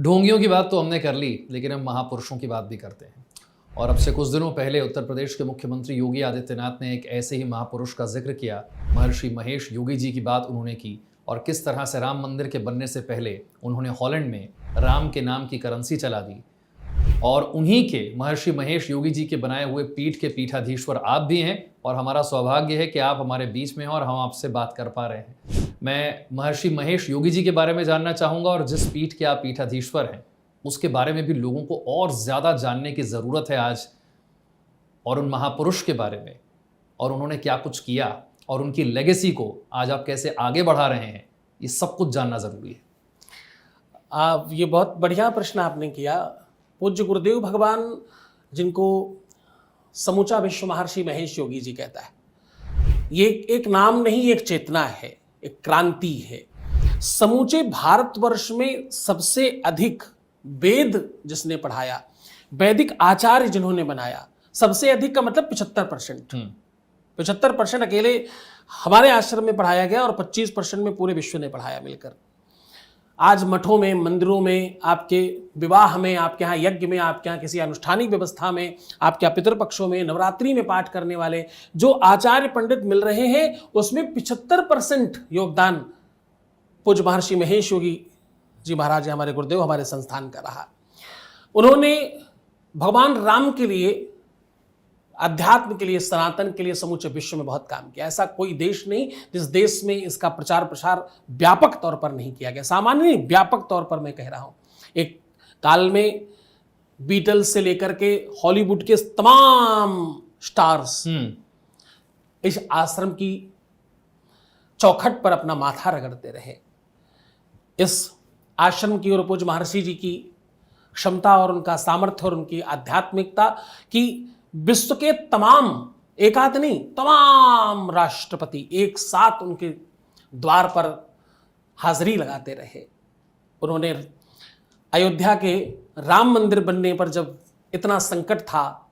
ढोंगियों की बात तो हमने कर ली, लेकिन हम महापुरुषों की बात भी करते हैं। और अब से कुछ दिनों पहले उत्तर प्रदेश के मुख्यमंत्री योगी आदित्यनाथ ने एक ऐसे ही महापुरुष का जिक्र किया। महर्षि महेश योगी जी की बात उन्होंने की और किस तरह से राम मंदिर के बनने से पहले उन्होंने हॉलैंड में राम के नाम की करेंसी चला दी। और उन्हीं के महर्षि महेश योगी जी के बनाए हुए पीठ के पीठाधीश्वर आप भी हैं और हमारा सौभाग्य है कि आप हमारे बीच में हैं और हम आपसे बात कर पा रहे हैं। मैं महर्षि महेश योगी जी के बारे में जानना चाहूँगा और जिस पीठ के आप पीठाधीश्वर हैं उसके बारे में भी लोगों को और ज़्यादा जानने की ज़रूरत है आज, और उन महापुरुष के बारे में, और उन्होंने क्या कुछ किया और उनकी लेगेसी को आज आप कैसे आगे बढ़ा रहे हैं, ये सब कुछ जानना ज़रूरी है। ये बहुत बढ़िया प्रश्न आपने किया। पूज्य गुरुदेव भगवान, जिनको समूचा विश्व महर्षि महेश योगी जी कहता है, ये एक नाम नहीं, एक चेतना है, एक क्रांति है। समूचे भारतवर्ष में सबसे अधिक वेद जिसने पढ़ाया, वैदिक आचार्य जिन्होंने बनाया, सबसे अधिक का मतलब 75%। 75% अकेले हमारे आश्रम में पढ़ाया गया और 25% में पूरे विश्व ने पढ़ाया मिलकर। आज मठों में, मंदिरों में, आपके विवाह में, आपके यहाँ यज्ञ में, आपके यहाँ किसी अनुष्ठानिक व्यवस्था में, आपके यहाँ पितृपक्षों में, नवरात्रि में पाठ करने वाले जो आचार्य पंडित मिल रहे हैं, उसमें 75% योगदान पूज्य महर्षि महेश योगी जी महाराज, हमारे गुरुदेव, हमारे संस्थान का रहा। उन्होंने भगवान राम के लिए, अध्यात्म के लिए, सनातन के लिए समूचे विश्व में बहुत काम किया। ऐसा कोई देश नहीं जिस देश में इसका प्रचार प्रसार व्यापक तौर पर नहीं किया गया। सामान्य नहीं, व्यापक तौर पर मैं कह रहा हूं। एक काल में बीटल्स से लेकर के हॉलीवुड के तमाम स्टार्स इस आश्रम की चौखट पर अपना माथा रगड़ते रहे। इस आश्रम की और पूज्य महर्षि जी की क्षमता और उनका सामर्थ्य और उनकी आध्यात्मिकता की विश्व के तमाम, एक आध नहीं, तमाम राष्ट्रपति एक साथ उनके द्वार पर हाजिरी लगाते रहे। उन्होंने अयोध्या के राम मंदिर बनने पर जब इतना संकट था,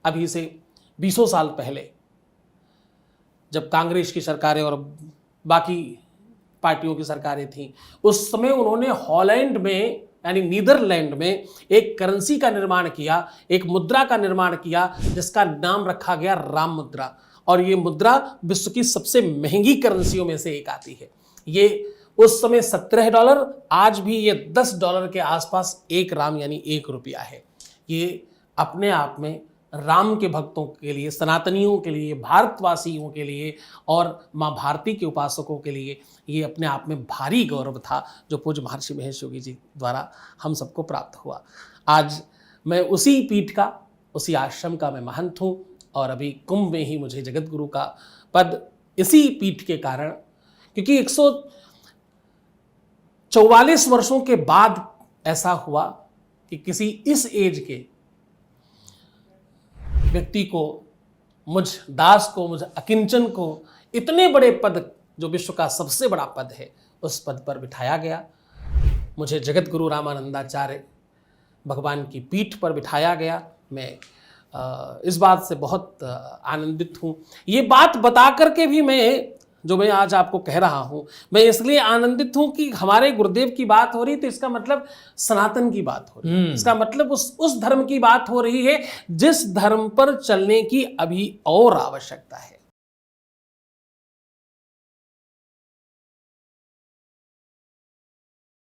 अभी से 20 साल पहले, जब कांग्रेस की सरकारें और बाकी पार्टियों की सरकारें थीं, उस समय उन्होंने हॉलैंड में यानी नीदरलैंड में एक करेंसी का निर्माण किया, एक मुद्रा का निर्माण किया जिसका नाम रखा गया राम मुद्रा। और ये मुद्रा विश्व की सबसे महंगी करेंसियों में से एक आती है। ये उस समय $17, आज भी ये $10 के आसपास एक राम यानी 1 रुपया है। ये अपने आप में राम के भक्तों के लिए, सनातनियों के लिए, भारतवासियों के लिए और माँ भारती के उपासकों के लिए ये अपने आप में भारी गौरव था, जो पूज्य महर्षि महेश योगी जी द्वारा हम सबको प्राप्त हुआ। आज मैं उसी पीठ का, उसी आश्रम का मैं महंत हूँ और अभी कुंभ में ही मुझे जगत गुरु का पद इसी पीठ के कारण, क्योंकि 144 वर्षों के बाद ऐसा हुआ कि किसी इस एज के व्यक्ति को, मुझ दास को, मुझ अकिंचन को इतने बड़े पद, जो विश्व का सबसे बड़ा पद है, उस पद पर बिठाया गया। मुझे जगत गुरु रामानंदाचार्य भगवान की पीठ पर बिठाया गया। मैं इस बात से बहुत आनंदित हूँ। ये बात बता करके भी मैं आज आपको कह रहा हूँ, मैं इसलिए आनंदित हूँ कि हमारे गुरुदेव की बात हो रही, तो इसका मतलब सनातन की बात हो रही है। इसका मतलब उस धर्म की बात हो रही है जिस धर्म पर चलने की अभी और आवश्यकता है।